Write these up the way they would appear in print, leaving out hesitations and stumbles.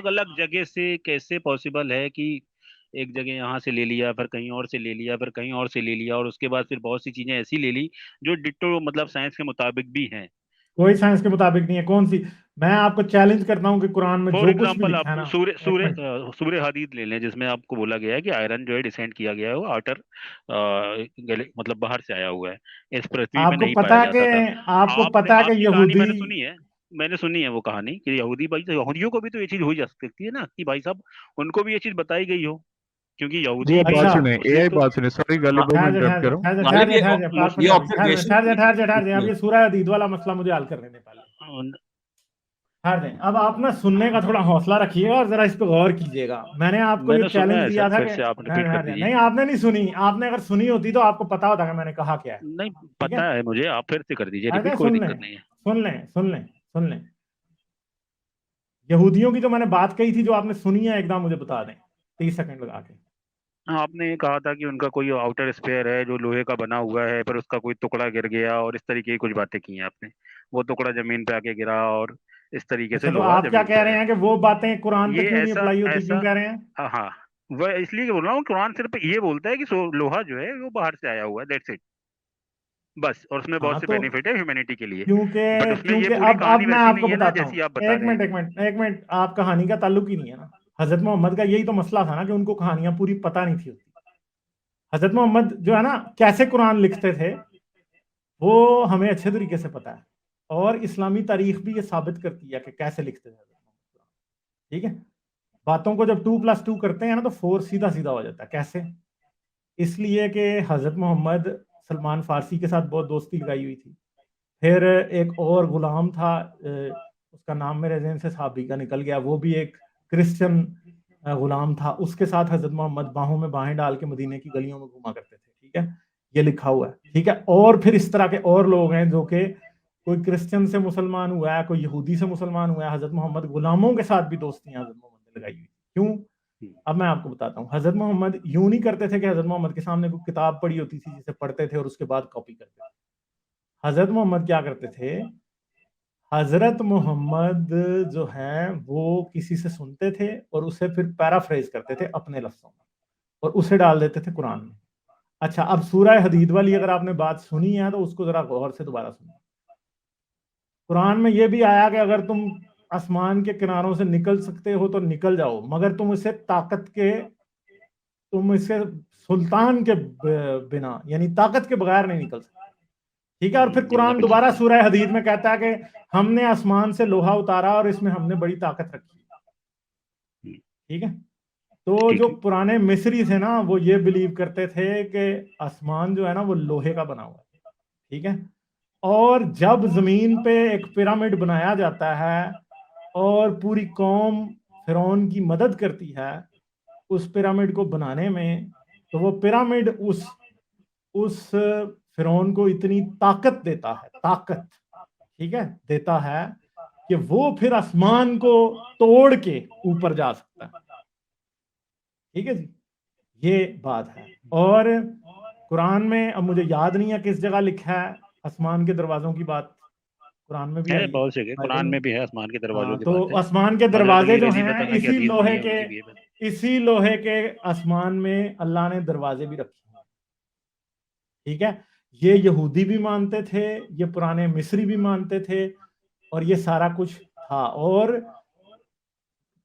अलग अलग जगह से कैसे पॉसिबल है कि एक जगह यहाँ से ले लिया, फिर कहीं और से ले लिया, फिर कहीं और से ले लिया, और उसके बाद फिर बहुत सी चीजें ऐसी ले ली जो डिट्टो मतलब साइंस के मुताबिक भी हैं। कोई साइंस के मुताबिक नहीं है, कौन सी। मैं आपको चैलेंज करता हूँ कि कुरान में फॉर जो कुछ भी एग्जाम्पल लिखा है आप ना। सूर्य एक सूर्य मिनट। सूर्य हदीद ले लें, जिसमें आपको बोला गया है कि आयरन जो है डिसेंड किया गया है, वो आउटर गले मतलब बाहर से आया हुआ है, इस पृथ्वी पे आपको नहीं पता पाया है कि जाता था। आपको आपने पता है कि आपकी कहानी यहूदी। मैंने सुनी है। मैंने सुनी है वो कहानी कि यहूदी भाई, तो यहूदियों को भी तो ये चीज हो जा सकती है ना कि भाई साहब उनको भी ये चीज बताई गई हो, क्योंकि जी यहूदी आप भी बात अच्छा, सुने, उसने एआई तो। बात सुने, सॉरी गालिब मा- भाई मैं ठहर जा इंटरप्ट ठहर कर जा रहा हूँ। ठहर जा ठहर मालिक जा ठहर जा, पाक ये पंजाबी ठहर जा ऑब्जर्वेशन ठहर जा ठहर जा ठहर जा। अब इसमें। ये सूरह हदीद वाला मसला मुझे हल करने दे पहले। ठहर जाए, अब आप ना सुनने का थोड़ा हौसला रखिएगा और जरा इस पे गौर कीजिएगा। मैंने आपको ये मैंने सुना चैलेंज है दिया सर, था फिर कि से आप ठहर रिपीट कर ठहर जा। दीजिए। नहीं, आपने नहीं सुनी। आपने अगर सुनी होती तो आपको पता होता कि मैंने कहा क्या है। नहीं, ठीक है। पता है मुझे, आप फिर से कर दीजिए अच्छा, रिपीट, कोई सुन लें दिक्कत नहीं है। सुन लें सुन लें सुन लें। यहूदियों की जो मैंने बात कही थी, जो आपने सुनी है, एकदम मुझे बता दें 30 सेकंड लगा के। हाँ, आपने ये कहा था कि उनका कोई आउटर स्फेयर है जो लोहे का बना हुआ है, पर उसका कोई टुकड़ा गिर गया, और इस तरीके की कुछ बातें की हैं आपने। वो टुकड़ा जमीन पे आके गिरा और इस तरीके से अच्छा, तो लोहा आप क्या जमीन पे कह रहे आया। हैं कि वो बातें कुरान पे ये क्यों नहीं ऐसा अप्लाई होती, क्यों ऐसा कह रहे हैं? हाँ हाँ, वह इसलिए बोल रहा हूँ, कुरान सिर्फ ये बोलता है कि लोहा जो है वो बाहर से आया हुआ है, दैट्स इट। बस, और उसमें बहुत हाँ से तो बेनिफिट है ह्यूमैनिटी के लिए। बट क्योंकि उसमें ये क्योंकि पूरी अब कहानी मैं वैसी आपको नहीं है ना बताता हूँ। जैसी आप बता एक रहे हैं। मिनट एक मिनट एक मिनट, आप कहानी का ताल्लुक ही नहीं है ना। हजरत मोहम्मद का यही तो मसला था ना कि उनको कहानियां पूरी पता नहीं थी होती। हजरत मोहम्मद जो है ना, कैसे कुरान लिखते थे वो हमें अच्छे तरीके से पता है। और इस्लामी तारीख भी ये साबित करती है कि कैसे लिखते थे हजरत मोहम्मद कुरान। ठीक है। बातों को जब 2+2 करते हैं ना, तो 4 सीधा सीधा हो जाता है। कैसे? इसलिए कि हजरत मोहम्मद सलमान फारसी के साथ बहुत दोस्ती लगाई हुई थी। फिर एक और गुलाम था, उसका नाम मेरे ज़हन से साहबी का निकल गया, वो भी एक क्रिश्चियन गुलाम था। उसके साथ हजरत मोहम्मद बाहों में बाहें डाल के मदीने की गलियों में घुमा करते थे। ठीक है। ये लिखा हुआ है। ठीक है। और फिर इस तरह के और लोग हैं जो कि कोई क्रिश्चियन से मुसलमान हुआ है, कोई यहूदी से मुसलमान हुआ है। हजरत मोहम्मद गुलामों के साथ भी दोस्तियां हजरत मोहम्मद ने लगाई हुई। क्यों? हम्म, अब मैं आपको बताता हूँ। हजरत मोहम्मद यूं नहीं करते थे कि हजरत मोहम्मद के सामने कोई किताब पड़ी होती थी जिसे पढ़ते थे और उसके बाद कॉपी करते थे। हजरत मोहम्मद क्या करते थे? हजरत मोहम्मद जो है वो किसी से सुनते थे और उसे फिर पैराफ्रेज करते थे अपने लफ्जों में, और उसे डाल देते थे कुरान में। अच्छा, अब सूरह हदीद वाली अगर आपने बात सुनी है तो उसको जरा गौर से दोबारा सुनो। कुरान में यह भी आया कि अगर तुम आसमान के किनारों से निकल सकते हो तो निकल जाओ, मगर तुम इससे सुल्तान के बिना, यानी ताकत के बगैर नहीं निकल सकते। ठीक है। और फिर अल्लाह कुरान के दोबारा लिए। सूरह हदीद में कहता है कि हमने आसमान से लोहा उतारा और इसमें हमने बड़ी ताकत रखी। हम्म, ठीक है। तो ठीक जो है। पुराने मिस्री थे ना, वो ये बिलीव करते थे कि आसमान जो है ना वो लोहे का बना हुआ है। ठीक है। और जब जमीन पे एक पिरामिड बनाया जाता है और पूरी कौम फिरौन की मदद करती है उस पिरामिड को बनाने में, तो वो पिरामिड उस फिरौन को इतनी ताकत देता है, ताकत, ठीक है, देता है कि वो फिर आसमान को तोड़ के ऊपर जा सकता है। ठीक है जी। ये बात है। और कुरान में, अब मुझे याद नहीं है किस जगह लिखा है, आसमान के दरवाजों की बात कुरान में भी है आई है, बहुत जगह बाइबल कुरान में। में भी है, आसमान के दरवाजों हाँ, की तो बात है। आसमान के हजरत दरवाजे अली जो रजी हैं पता की हदीस बनी है उनकी भी है। इसी लोहे के आसमान में अल्लाह ने दरवाजे भी रखे हैं। ठीक है। ये यहूदी भी मानते थे, ये पुराने मिस्री भी मानते थे, और ये सारा कुछ था। और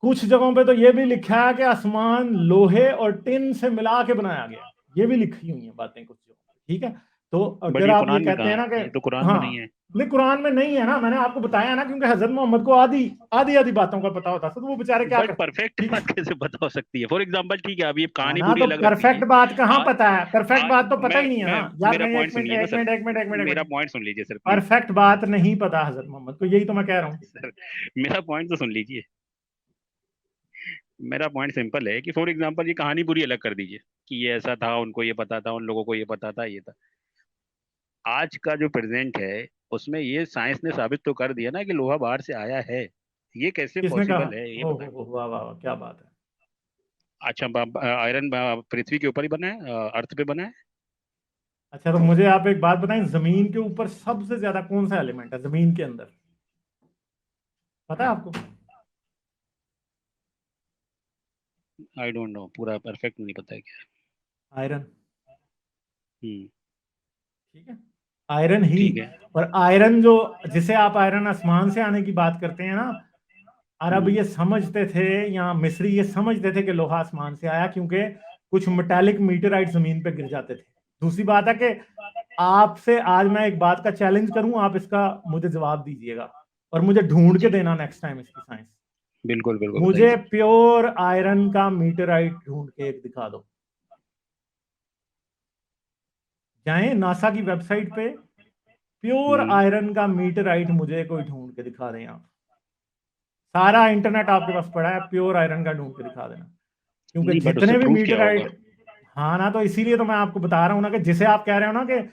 कुछ जगहों पे तो ये भी लिखा है कि आसमान लोहे और टिन से मिला के बनाया गया। ये भी लिखी हुई है बातें कुछ जगहों पे। ठीक है। तो बट अगर ये आप ये कुरान में कहते कहाँ हैं है? ना कि ये तो कुरान में हाँ, नहीं है। नहीं कुरान में नहीं है ना, मैंने आपको बताया ना, क्योंकि हजरत मोहम्मद को आधी आधी आधी बातों का पता होता था, तो वो बेचारे क्या बट करते। परफेक्ट ठीक बात है कैसे पता हो सकती है? फॉर एग्जाम्पल, ठीक है, अब ये है कहानी ना। पूरी तो अलग रख परफेक्ट दीजिए। बात कहाँ आज पता है? परफेक्ट आज बात तो पता ही नहीं है मैं ना यार। मेरा नहीं, पॉइंट एक मिनट सुनिए ना एक सर। मिनट एक मिनट एक मिनट एक मेरा मिनट। पॉइंट सुन लीजिए सर, प्लीज। परफेक्ट बात नहीं पता हजरत मोहम्मद को, यही तो मैं कह रहा हूँ। सर, मेरा पॉइंट तो सुन लीजिए। मेरा पॉइंट सिंपल है कि फॉर एग्जाम्पल ये कहानी पूरी अलग कर दीजिए कि ये ऐसा था, उनको ये पता था, उन लोगों को ये पता था, ये था। आज का जो प्रेजेंट है उसमें ये साइंस ने साबित तो कर दिया ना कि लोहा बाहर से आया है। ये कैसे किसने कहा? पॉसिबल है ये बताएं। हो, वाह वाह वाह, क्या बात है। अच्छा, आयरन पृथ्वी के ऊपर ही बना है, अर्थ पे बना है। अच्छा, तो मुझे आप एक बात बताएं, जमीन के ऊपर सबसे ज्यादा कौन सा एलिमेंट है जमीन के अंदर? पता है आपको? आई डोंट नो, पूरा परफेक्ट नहीं पता है क्या। आयरन। हम्म। ठीक है, आयरन ही। ठीक है। और आयरन जो, जिसे आप आयरन आसमान से आने की बात करते हैं ना, अरब हम्म। ये समझते थे या मिस्री ये समझते थे कि लोहा आसमान से आया, क्योंकि कुछ मेटालिक मीटेराइट जमीन पे गिर जाते थे। दूसरी बात है कि आपसे आज मैं एक बात का चैलेंज करूं, आप इसका मुझे जवाब दीजिएगा और मुझे ढूंढ के देना नेक्स्ट टाइम इसकी साइंस। बिल्कुल बिल्कुल, मुझे बताइए। प्योर आयरन का मीटेराइट ढूंढ के एक दिखा दो। जाएं नासा की वेबसाइट पे, प्योर हम्म। आयरन का मीटेराइट मुझे कोई ढूंढ के दिखा दें आप। सारा इंटरनेट आपके पास पड़ा है, प्योर आयरन का ढूंढ के दिखा देना। क्योंकि नहीं, बट उससे जितने भी प्रूफ क्या होगा? मीटेराइट, हाँ ना, तो इसीलिए तो मैं आपको बता रहा हूँ ना कि जिसे आप कह रहे हो ना कि,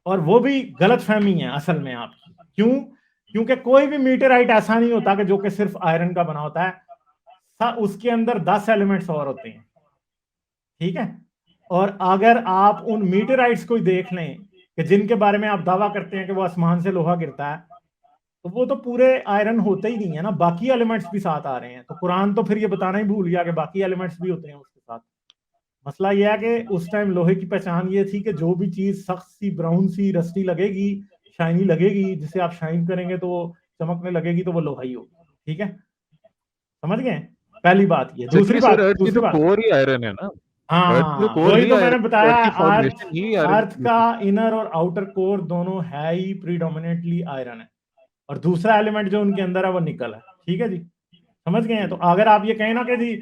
और वो भी गलत फहमी है असल में आपकी। क्यों? क्योंकि कोई भी मीटेराइट ऐसा नहीं होता कि जो कि सिर्फ आयरन का बना होता है, उसके अंदर 10 एलिमेंट्स और होते हैं। ठीक है, और अगर आप उन मीटेराइट्स को ही देख लें कि जिनके बारे में आप दावा करते हैं कि वो आसमान से लोहा गिरता है, तो वो तो पूरे आयरन होते ही नहीं है ना, बाकी एलिमेंट्स भी साथ आ रहे हैं। तो कुरान तो फिर ये बताना ही भूल गया कि बाकी एलिमेंट्स भी होते हैं उसके साथ। मसला यह है कि उस टाइम लोहे की पहचान ये थी कि जो भी चीज सख्त सी, ब्राउन सी, रस्टी लगेगी, शाइनी लगेगी, जिसे आप शाइन करेंगे तो वो चमकने लगेगी, तो वो लोहा ही होगी। ठीक है, समझ गए? पहली बात ये। दूसरी एक्चुअली सर बात, अर्थ की दूसरी तो बात, कोर ही आयरन है ना। अर्थ की तो हाँ कोर वही ही तो मैंने आयरन, बताया। अर्थ की अर्थ, फॉर्मेशन ही आयरन अर्थ की का बेसिस। इनर और आउटर कोर दोनों है ही प्रीडोमिनेटली आयरन है, और दूसरा एलिमेंट जो उनके अंदर है वो निकल है। ठीक है जी, समझ गए हैं? तो अगर आप ये कहें ना कि जी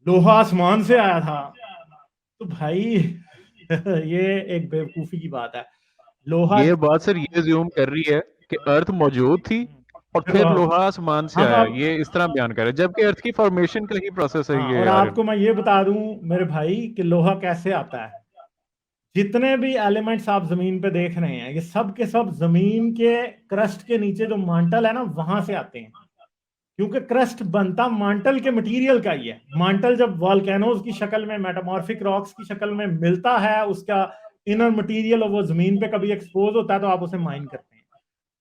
लोहा आसमान से आया था, तो भाई ये एक बेवकूफी की बात है। लोहा, ये बात सर ये ज्यूम कर रही है कि अर्थ मौजूद थी और देखो, फिर लोहा आसमान से हम आया, अब, ये इस तरह बयान कर रहे हैं, जबकि अर्थ की फॉर्मेशन का ही प्रोसेस है हाँ, ये और आयरन। आपको मैं ये बता दूं मेरे भाई कि लोहा कैसे आता है। जितने भी एलिमेंट्स आप जमीन पे देख रहे हैं, ये सब के सब जमीन के क्रस्ट के नीचे जो मांटल है ना, वहां से आते हैं। क्योंकि क्रस्ट बनता मांटल के मटेरियल का ही है। मांटल जब वॉल्केनोज की शक्ल में, मेटामॉर्फिक रॉक्स की शक्ल में मिलता है, उसका इनर मटेरियल, और वो जमीन पे कभी एक्सपोज होता है, तो आप उसे माइन करते हैं।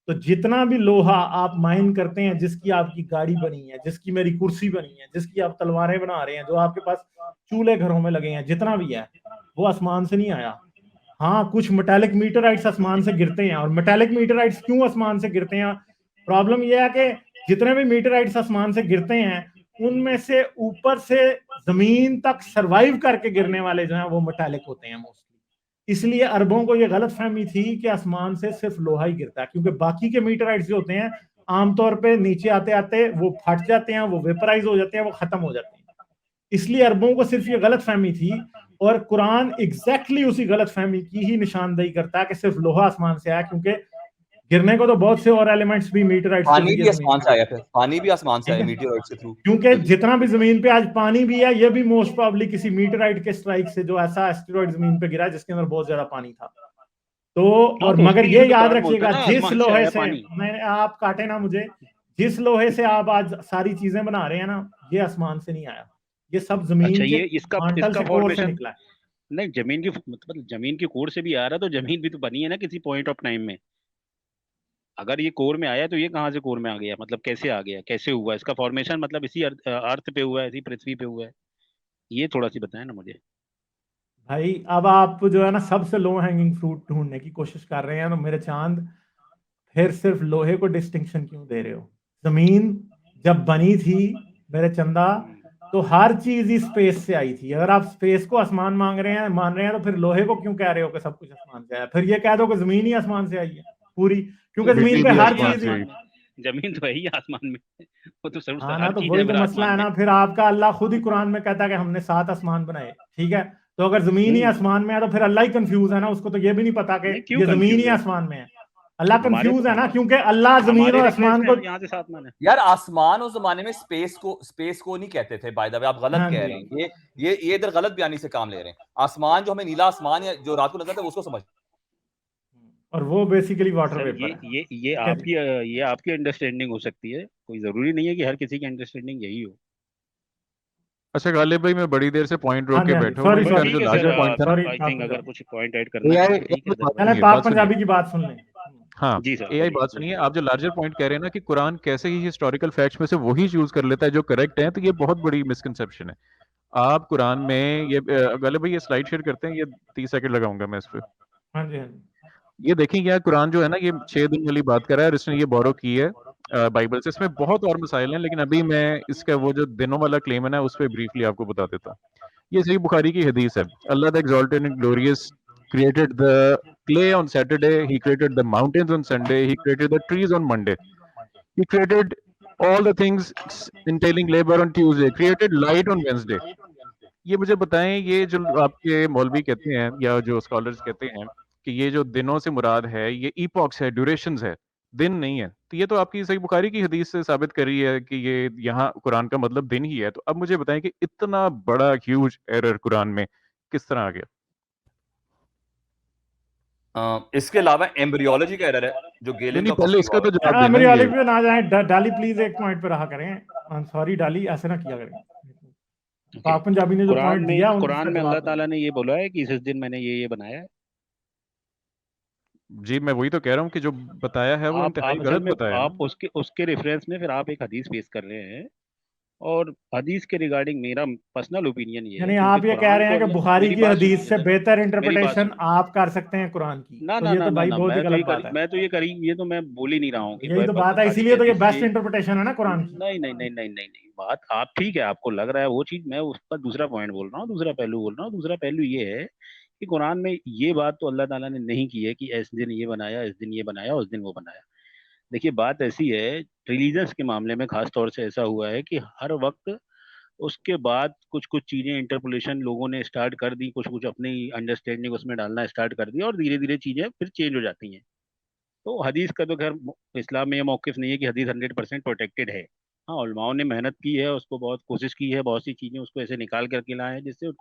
तो जितना भी लोहा आप माइन करते हैं, जिसकी आपकी गाड़ी बनी है, जिसकी मेरी कुर्सी बनी है, जिसकी आप तलवारें बना रहे हैं, जो आपके पास चूल्हे घरों में लगे हैं, जितना भी है, वो आसमान से नहीं आया। हाँ, कुछ मेटालिक मीटराइट्स आसमान से गिरते हैं। और मेटालिक मीटराइट्स क्यों आसमान से गिरते हैं? प्रॉब्लम यह है कि जितने भी मीटराइट्स आसमान से गिरते हैं, उनमें से ऊपर से जमीन तक सरवाइव करके गिरने वाले जो हैं वो मेटालिक होते हैं मोस्टली। इसलिए अरबों को यह गलत फहमी थी कि आसमान से सिर्फ लोहा ही गिरता है, क्योंकि बाकी के मीटराइट्स जो होते हैं आमतौर पे नीचे आते आते वो फट जाते हैं, वो वेपराइज हो जाते हैं, वो खत्म हो जाते हैं। इसलिए अरबों को सिर्फ ये गलत फहमी थी, और कुरान एग्जैक्टली उसी गलत फहमी की ही निशानदेही करता है कि सिर्फ लोहा आसमान से आया, क्योंकि गिरने को तो बहुत से और एलिमेंट्स भी मीटराइट्स के पानी जरिए भी जमीन आसमान पे से आया, गिरते फिर हैं। पानी भी आसमान से ठीक आया है, मीटियोराइट के थ्रू। क्योंकि जितना भी जमीन पे आज पानी भी है, ये भी मोस्ट प्रॉब्ली किसी मीटराइट के स्ट्राइक से, जो ऐसा एस्टेरॉइड जमीन पे गिरा जिसके अंदर बहुत ज्यादा पानी था। तो, हाँ, और तो मगर उसके लिए ये भी तो याद कुरान बोलता है रखिएगा, ना, जिस आसमान से लोहे आया से, पानी। मैंने, आप काटे ना मुझे, जिस लोहे से आप आज सारी चीजें बना रहे हैं ना, ये आसमान से नहीं आया, ये सब अच्छा, जमीन के ये इसका मांटल इसका से, कोर से फॉर्मेशन, निकला है। नहीं, जमीन की मतलब जमीन की कोर से भी आ रहा, तो जमीन भी तो बनी है ना किसी पॉइंट ऑफ टाइम में। अगर ये कोर में आया तो ये कहाँ से कोर में आ गया, मतलब कैसे आ गया, कैसे हुआ इसका फॉर्मेशन, मतलब इसी अर्थ पे हुआ है, इसी पृथ्वी पे हुआ है? ये थोड़ा सी बताएं ना मुझे। भाई अब आप जो है ना सबसे लो हैंगिंग फ्रूट ढूंढने की कोशिश कर रहे हैं, तो मेरे चांद, फिर सिर्फ लोहे को डिस्टिंक्शन क्यों दे रहे हो? जमीन जब बनी थी मेरे चंदा, तो हर चीज ही स्पेस से आई थी। अगर आप स्पेस को आसमान मांग रहे हैं, मान रहे हैं, तो फिर लोहे को क्यों कह रहे हो कि सब कुछ आसमान से आया? फिर ये कह दो कि जमीन ही आसमान से आई है पूरी, तो क्योंकि जमीन बिजली पे भी जमीन तो है हर ही आसमान चीज से ही, आई। आसमान में, जमीन तो है ही आसमान में। वो तो जरूर हाँ ना, हर तो चीज है वही तो फिर मसला आसमान है में। ना। फिर आपका अल्लाह खुद ही कुरान में कहता है कि हमने 7 आसमान बनाए। ठीक है, तो अगर जमीन ही हम्म। आसमान में है, तो फिर अल्लाह ही कंफ्यूज है ना, उसको तो ये भी नहीं पता कि नहीं, क्यों ये जमीन ही कंफ्यूज है? आसमान में है। अल्लाह हमारे कंफ्यूज है ना, हमा, क्योंकि अल्लाह जमीन हमारे और रेफरेंस आसमान में को, यहाँ से आसमान है। यार आसमान उस जमाने में स्पेस को नहीं कहते थे, बाय द वे आप गलत हाँ कह जी, रहे हाँ हैं। ये इधर गलत बयानी से काम ले रहे हैं। आसमान जो हमें नीला आसमान या जो रात को नजर आता है उसको समझ। और वो बेसिकली वाटर सर, वेपर है। ये ठीक है जी, आपकी ये आपकी अंडरस्टैंडिंग हो सकती है, कोई जरूरी नहीं है कि हर किसी की अंडरस्टैंडिंग यही हो। अच्छा गालिब भाई, मैं बड़ी देर से पॉइंट हाँ रोक जी, के हाँ जी, बैठा हूँ, सॉरी बट इसका सॉरी ठीक जो है सर, लार्जर पॉइंट था ना। सॉरी, आई पाक थिंक अगर पंजाबी। कुछ पॉइंट ऐड करना है एआई, तो ठीक है, पहले सुनिए पाक बात सुनिए। पंजाबी की बात सुन लें। हाँ, जी सर, एआई बोलिए बात बोलिए। सुनिए। आप जो लार्जर पॉइंट कह रहे हैं ना कि कुरान कैसे ही हिस्टोरिकल फैक्ट्स में से वही चूज कर लेता है जो करेक्ट है, तो ये बहुत बड़ी मिसकंसेप्शन है। आप कुरान में ये गालिब भाई ये स्लाइड शेयर करते हैं, ये 30 सेकंड लगाऊंगा मैं इस पे। हाँ जी हाँ जी। ये देखें क्या कुरान जो है ना, ये 6 दिन वाली बात कर रहा है और इसने ये बोरो की है बाइबल से। इसमें बहुत और मसाइल हैं, लेकिन अभी मैं इसका वो जो दिनों वाला क्लेम है ना, उस पर ब्रीफली आपको बता देता हूँ। ये सही बुखारी की हदीस है। Allah the exalted and glorious created the clay on Saturday, he created the mountains on Sunday, he created the trees on Monday, he created all the things entailing labor on Tuesday, created light on Wednesday. ये मुझे बताएं, ये जो आपके मौलवी कहते हैं या जो स्कॉलर्स कहते हैं कि ये जो दिनों से मुराद है ये ईपॉक्स है, ड्यूरेशंस है, दिन नहीं है, तो ये तो आपकी सही बुखारी की हदीस से साबित कर रही है कि ये यहाँ कुरान का मतलब दिन ही है। तो अब मुझे बताएं कि इतना बड़ा ह्यूज एरर कुरान में किस तरह आ गया? इसके अलावा एम्ब्रियोलॉजी का एरर है जो गेलिन का पहले इसका तो जवाब देना एम्ब्रियोलॉजी पे ना जाए, डाली प्लीज एक पॉइंट पे रहा करें। सॉरी डाली, ऐसे ना किया करें। पाक पंजाबी ने जो पॉइंट दिया, कुरान में अल्लाह ताला ने ये बोला है कि इस दिन मैंने ये बनाया है। जी मैं वही तो कह रहा हूँ कि जो बताया है वो इंतहाई गलत बताया है। आप उसके रेफरेंस में फिर आप एक हदीस पेश कर रहे हैं, और हदीस के रिगार्डिंग मेरा पर्सनल ओपिनियन ये यानी आप ये कह रहे हैं कि बुखारी की हदीस से बेहतर इंटरप्रिटेशन आप कर सकते हैं कुरान की। ना तो ना ये ना तो ना भाई ना, बहुत ही गलत बात है। मैं तो ये तो मैं बोल ही नहीं रहा हूँ कि यही तो बात है, इसीलिए तो ये बेस्ट इंटरप्रिटेशन है ना कुरान की। नहीं नहीं नहीं नहीं नहीं नहीं, बात आप ठीक है, आपको लग रहा है वो चीज, मैं उसका दूसरा पॉइंट बोल रहा हूँ, दूसरा पहलू बोल रहा हूँ। दूसरा पहलू ये है कि कुरान में ये बात तो अल्लाह ताला ने नहीं की है कि इस दिन ये बनाया, इस दिन ये बनाया, उस दिन वो बनाया। देखिए बात ऐसी है, रिलीजन्स के मामले में खास तौर से ऐसा हुआ है कि हर वक्त उसके बाद कुछ कुछ चीजें इंटरपोलेशन लोगों ने स्टार्ट कर दी, कुछ कुछ अपनी अंडरस्टैंडिंग उसमें डालना स्टार्ट कर दिया, और धीरे धीरे चीजें फिर चेंज हो जाती हैं। तो हदीस का तो खैर इस्लाम में ये मौकिफ नहीं है कि हदीस 100% प्रोटेक्टेड है। हाँ, उलमाओं ने मेहनत की है, उसको बहुत कोशिश की है, बहुत सी चीजें उसको ऐसे निकाल करके लाए हैं जिससे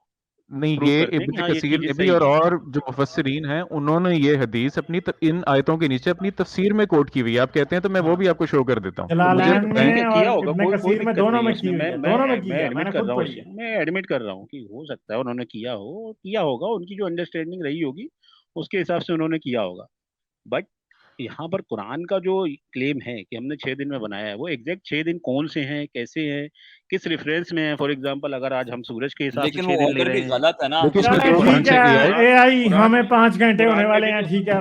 नहीं, प्रूव ये करते हैं कि इब्न हाँ ये कसीर चीजें ने भी सही हैं। और जो मुफस्सिरीन हैं उन्होंने ये हदीस अपनी इन आयतों के नीचे अपनी तफसीर में कोट की हुई है। आप कहते हैं तो मैं वो भी आपको शो कर देता हूँ। तो मुझे जलालैन बताएं में और किया होगा, इब्न कोई कसीर में दिक्कत दोनों नहीं है में उसमें। की हुई है, मैं दोनों में की है, एडमिट मैंने कर खुद रहा हूँ पढ़ी है। मैं एडमिट कर रहा हूँ कि हो सकता है उन्होंने किया होगा, उनकी जो अंडरस्टैंडिंग रही होगी उसके हिसाब से उन्होंने किया होगा। बट यहाँ पर कुरान का जो क्लेम है कि हमने 6 दिन में बनाया है, वो एग्जैक्ट 6 दिन कौन से हैं, कैसे हैं, किस रेफरेंस में है। फॉर एग्जांपल अगर आज हम सूरज के हिसाब से लेकिन 6 वो दिन ले ऑर्डर भी रहे हैं, गलत है ना। देखिए इसमें चले दो ठीक पॉइंट्स हैं है, एआई हमें 5 घंटे होने वाले हैं, ठीक है।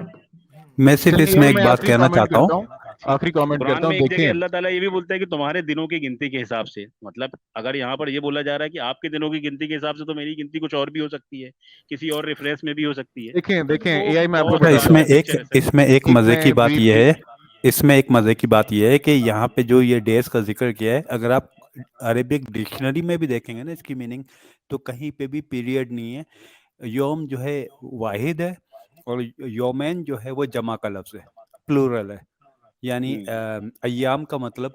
मैं सिर्फ चलिए इसमें यार, एक मैं बात आखिरी कहना कमेंट चाहता करता हूँ। हूँ, आखिरी कमेंट कुरान करता में हूँ। एक जगह देखें अल्लाह ताला ये भी बोलता है कि तुम्हारे दिनों की गिनती के हिसाब से, मतलब अगर यहाँ पर ये बोला जा रहा है कि आपके दिनों की गिनती के हिसाब से, तो मेरी गिनती कुछ और भी हो सकती है, किसी और रेफरेंस में भी हो सकती है। देखें तो एआई में आपको बहुत अच्छा, बताता हूँ। इसमें एक मजे की मैं बात यह ब्रीफली है, इसमें एक मजे की बात यह है कि यहाँ पे जो ये डेज का जिक्र किया है, अगर आप अरेबिक डिक्शनरी में भी देखेंगे ना इसकी मीनिंग, तो कहीं पे भी पीरियड नहीं है। योम जो है वाहिद है, और योमैन जो है वो जमा का लफ्ज़ है, प्लूरल है। यानी अय्याम का मतलब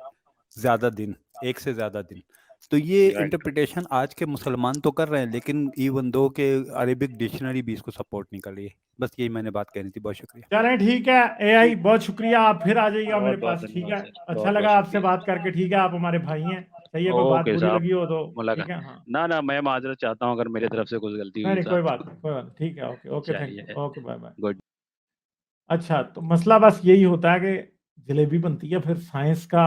ज़्यादा दिन, एक से ज़्यादा दिन। तो ये राइट। इंटरप्रिटेशन आज के मुसलमान तो कर रहे हैं, लेकिन इवन दो के अरेबिक डिक्शनरी भी इसको सपोर्ट नहीं कर रही है। बस यही मैंने बात कहनी थी। बहुत शुक्रिया। चलें ठीक है एआई, बहुत शुक्रिया, आप फिर आ जाइएगा मेरे बहुत बहुत पास, ठीक है। धन्यवाद सर, अच्छा बहुत बहुत लगा आपसे शुक्रिया। बात करके, ठीक है। आप हमारे भाई हैं, सही है। कोई बात ओके बुरी साहब, लगी हो तो ठीक मुलाकात। है। हाँ ना ना, मैं माजरत चाहता हूँ अगर मेरे तरफ से कुछ गलती नहीं हुई नहीं, कोई साहब। बात नहीं, कोई बात नहीं, ठीक है। ओके ओके, थैंक चलिए, you, okay, bye bye. Good. अच्छा, तो मसला बस यही होता है कि जलेबी बनती है, फिर साइंस का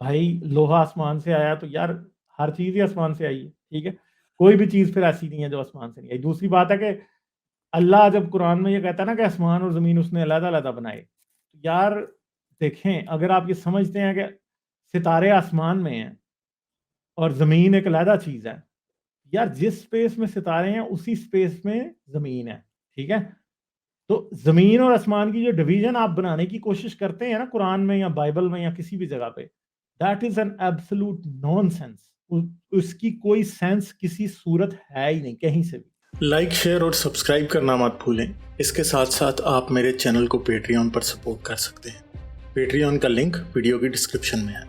भाई लोहा आसमान से आया, तो यार हर चीज़ ही आसमान से आई है, ठीक है। कोई भी चीज़ फिर ऐसी नहीं है जो आसमान से नहीं आई। दूसरी बात है कि अल्लाह जब कुरान में ये कहता है ना कि आसमान और ज़मीन उसने अलग-अलग बनाए, तो यार देखें, अगर आप ये समझते हैं कि सितारे आसमान में हैं और ज़मीन एक अलग चीज़ है, यार जिस स्पेस में सितारे हैं उसी स्पेस में ज़मीन है, ठीक है। तो ज़मीन और आसमान की जो डिवीज़न आप बनाने की कोशिश करते हैं ना कुरान में या बाइबल में या किसी भी जगह पे, that is an absolute nonsense. उसकी कोई सेंस किसी सूरत है ही नहीं कहीं से भी। लाइक, शेयर और सब्सक्राइब करना मत भूलें। इसके साथ साथ आप मेरे चैनल को पेट्रियन पर सपोर्ट कर सकते हैं। पेट्रियन का लिंक वीडियो की डिस्क्रिप्शन में है।